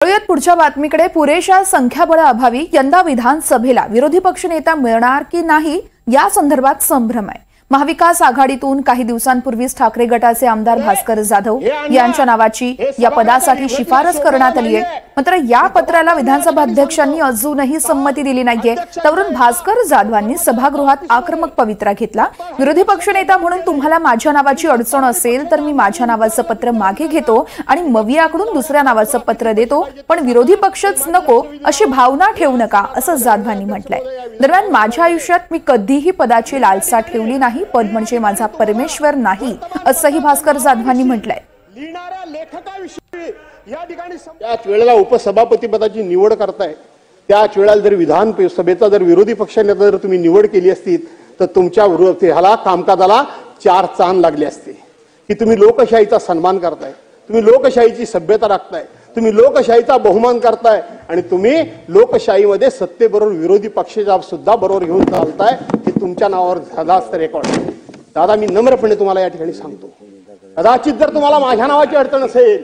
वळूयात पुढच्या बातमीकडे। पुरेशा संख्याबळाअभावी यंदा विधानसभेला विरोधी पक्षनेता मिळणार की नाही या संदर्भात संभ्रम आहे। महाविकास आघाडीतून काही दिवसांपूर्वीच ठाकरे गटाचे आमदार भास्कर जाधव यांच्या नावाची या पदासाठी शिफारस करण्यात आली आहे। मात्र या पत्राला विधानसभा अध्यक्षांनी अजूनही संमती दिली नाहीये। त्यावरून भास्कर जाधवांनी सभागृहात आक्रमक पवित्रा घेतला। विरोधी पक्षनेता म्हणून तुम्हाला माझ्या नावाची अडचण असेल तर मी माझ्या नावाचं पत्र मागे घेतो आणि मवियाकडून दुसऱ्या नावाचं पत्र देतो, पण विरोधी पक्षच नको अशी भावना ठेवू नका असं जाधवांनी म्हटलंय। दरम्यान माझ्या आयुष्यात मी कधीही पदाची लालसा ठेवली नाही, पद म्हणजे माझा परमेश्वर नाही असंही भास्कर जाधवांनी म्हटलंय। त्याच वेळेला उपसभापती पदाची निवड करताय, त्याच वेळेला जर विधानसभेचा जर विरोधी पक्षनेता जर तुम्ही निवड केली असती तर तुमच्या ह्याला कामकाजाला चार चांद लागले असते की तुम्ही लोकशाहीचा सन्मान करताय, तुम्ही लोकशाहीची सभ्यता राखताय, तुम्ही लोकशाहीचा बहुमान करताय आणि तुम्ही लोकशाहीमध्ये सत्तेबरोबर विरोधी पक्षाच्या सुद्धा बरोबर घेऊन चालताय। हे तुमच्या नावावर झाला असतं रेकॉर्ड। दादा, मी नम्रपणे तुम्हाला या ठिकाणी सांगतो, कदाचित जर तुम्हाला माझ्या नावाची अडचण असेल,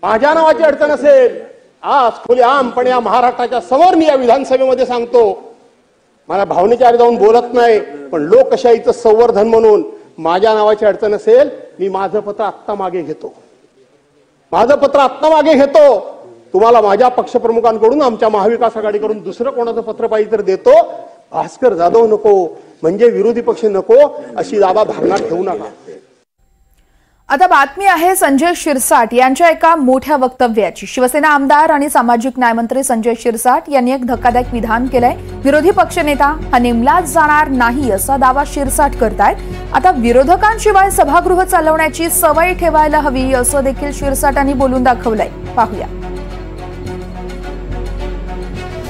माझ्या नावाची अडचण असेल, आज खुलेआमपणे या महाराष्ट्राच्या समोर मी या विधानसभेमध्ये सांगतो, मला भावनेच्या आधी जाऊन बोलत नाही, पण लोकशाहीचं संवर्धन म्हणून माझ्या नावाची अडचण असेल, मी माझं पत्र आत्ता मागे घेतो, माझं पत्र आत्ता मागे घेतो। तुम्हाला माझ्या पक्षप्रमुखांकडून, आमच्या महाविकास आघाडीकडून दुसरं कोणाचं पत्र पाहिजे तर देतो, भास्कर जाधव नको म्हणजे विरोधी पक्ष नको अशी दादा धारणा ठेवू नका। आता बातमी आहे संजय शिरसाट यांच्या एका मोठ्या वक्तव्याची। शिवसेना आमदार आणि सामाजिक न्याय मंत्री संजय शिरसाट यांनी एक धक्कादायक विधान केलंय। विरोधी पक्षनेता हा नेमलाच जाणार नाही असा दावा शिरसाट करतायत। आता विरोधकांशिवाय सभागृह चालवण्याची सवय ठेवायला हवी असं देखील शिरसाटांनी बोलून दाखवलंय। पाहूया।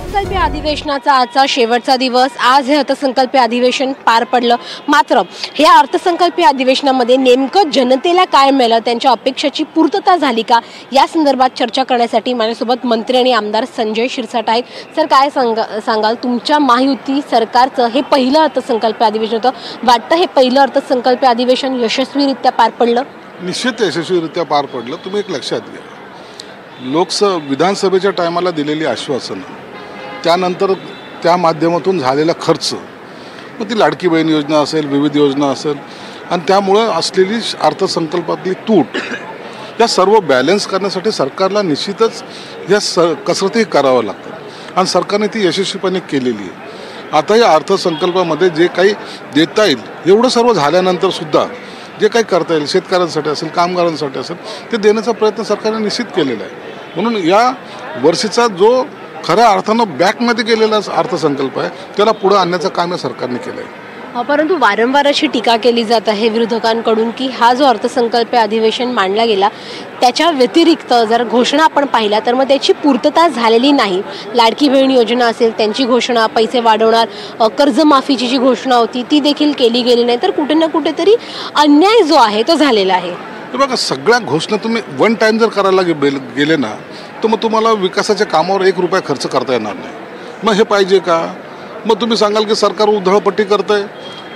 अर्थसंकल्पीय अधिवेशनाचा आजचा शेवटचा दिवस। आज हे अर्थसंकल्पीय अधिवेशन पार पडलं। मात्र या अर्थसंकल्पीय अधिवेशनामध्ये नेमकं जनतेला काय मिळालं, त्यांच्या अपेक्षाची पूर्तता झाली का, या संदर्भात चर्चा करण्यासाठी माझ्यासोबत मंत्री आणि आमदार संजय शिरसाट आहेत। सर, काय सांगाल तुमच्या महायुती सरकारचं हे पहिलं अर्थसंकल्पीय अधिवेशन होतं, वाटतं हे पहिलं अर्थसंकल्पीय अधिवेशन यशस्वीरित्या पार पडलं? निश्चित यशस्वीरित्या पार पडलं। तुम्ही एक लक्षात घ्या, विधानसभेच्या टायमाला दिलेली आश्वासनं, त्यानंतर त्या माध्यमातून झालेला खर्च, मग ती लाडकी बहीण योजना असेल, विविध योजना असेल, आणि त्यामुळं असलेली अर्थसंकल्पातली तूट, या सर्व बॅलन्स करण्यासाठी सरकारला निश्चितच या कसरती कराव्या लागतात आणि सरकारने ती यशस्वीपणे केलेली आहे। आता या अर्थसंकल्पामध्ये जे काही देता येईल एवढं सर्व झाल्यानंतर सुद्धा जे काही करता येईल शेतकऱ्यांसाठी असेल, कामगारांसाठी असेल, ते देण्याचा प्रयत्न सरकारने निश्चित केलेला आहे। म्हणून या वर्षीचा जो खऱ्या अर्थानं बॅकमध्ये गेलेला अर्थसंकल्प आहे त्याला पुढे आणण्याचं काम या सरकारने केलं आहे। परंतु वारंवार अशी टीका केली जात आहे विरोधकांकडून की हा जो अर्थसंकल्पीय अधिवेशन मांडला गेला त्याच्या व्यतिरिक्त जर घोषणा आपण पाहिल्या तर मग त्याची पूर्तता झालेली नाही। लाडकी बहीण योजना असेल त्यांची घोषणा, पैसे वाढवणार, कर्जमाफीची जी घोषणा होती ती देखील केली गेली नाही, तर कुठे ना कुठेतरी अन्याय जो आहे तो झालेला आहे। बघा, सगळ्या घोषणा तुम्ही वन टाइम जर करायला गेले ना तर मग तुम्हाला विकासाच्या कामावर 1 रुपया खर्च करता येणार नाही। मग हे पाहिजे का? मग तुम्ही सांगाल की सरकार उधळपट्टी करतंय,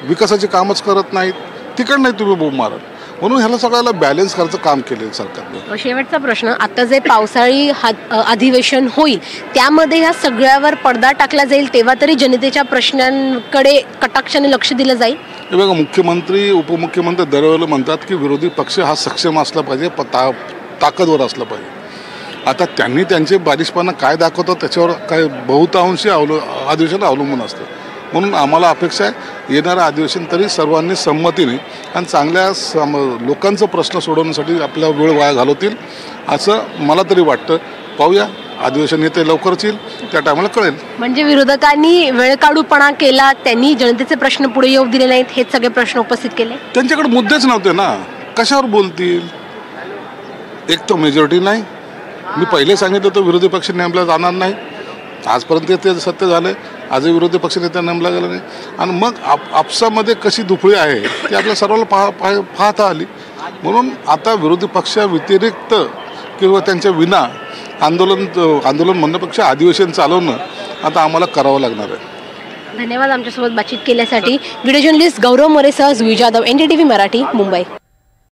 विकासाची कामच करत नाहीत, तिकड नाही तुम्ही बोंब माराल। म्हणून ह्याला सगळ्याला बॅलन्स करायचं काम केलं सरकारने। शेवटचा प्रश्न, आता जे पावसाळी अधिवेशन होईल त्यामध्ये ह्या सगळ्यावर पडदा टाकला जाईल, तेव्हा तरी जनतेच्या प्रश्नांकडे कटाक्षाने लक्ष दिलं जाईल? हे बघा, मुख्यमंत्री उपमुख्यमंत्री दरवेळेला म्हणतात की विरोधी पक्ष हा सक्षम असला पाहिजे, ताकदवर असला पाहिजे। आता त्यांनी त्यांचे बालिशपणा काय दाखवतात त्याच्यावर काय बहुतांशी अधिवेशन अवलंबून असतं। म्हणून आम्हाला अपेक्षा आहे येणारं अधिवेशन तरी सर्वांनी संमतीने आणि चांगल्या लोकांचा प्रश्न सोडवण्यासाठी आपला वेळ वाया घालवतील असं मला तरी वाटतं। पाहूया, अधिवेशन येते लवकरच येईल, त्या टायमाला कळेल। म्हणजे विरोधकांनी वेळकाढूपणा केला, त्यांनी जनतेचे प्रश्न पुढे येऊ दिले नाहीत, हेच सगळे प्रश्न उपस्थित केले। त्यांच्याकडे मुद्देच नव्हते ना, कशावर बोलतील? एक तर मेजॉरिटी नाही, मी पहिले सांगितलं तर विरोधी पक्ष नेमला जाणार नाही, आजपर्यंत ते सत्य झालं, आजही विरोधी पक्ष नेता नेमला गेला नाही, आणि मग आपसामध्ये कशी दुफळी आहे ती आपल्या सर्वांना पाहता आली। म्हणून आता विरोधी पक्षाव्यतिरिक्त किंवा त्यांच्या विना आंदोलन म्हणण्यापेक्षा अधिवेशन चालवणं आता आम्हाला करावं लागणार आहे। धन्यवाद आमच्यासोबत बातचीत केल्यासाठी। व्हिडिओ जर्नलिस्ट गौरव मोरेसह जुई जाधव, NDTV मराठी, मुंबई।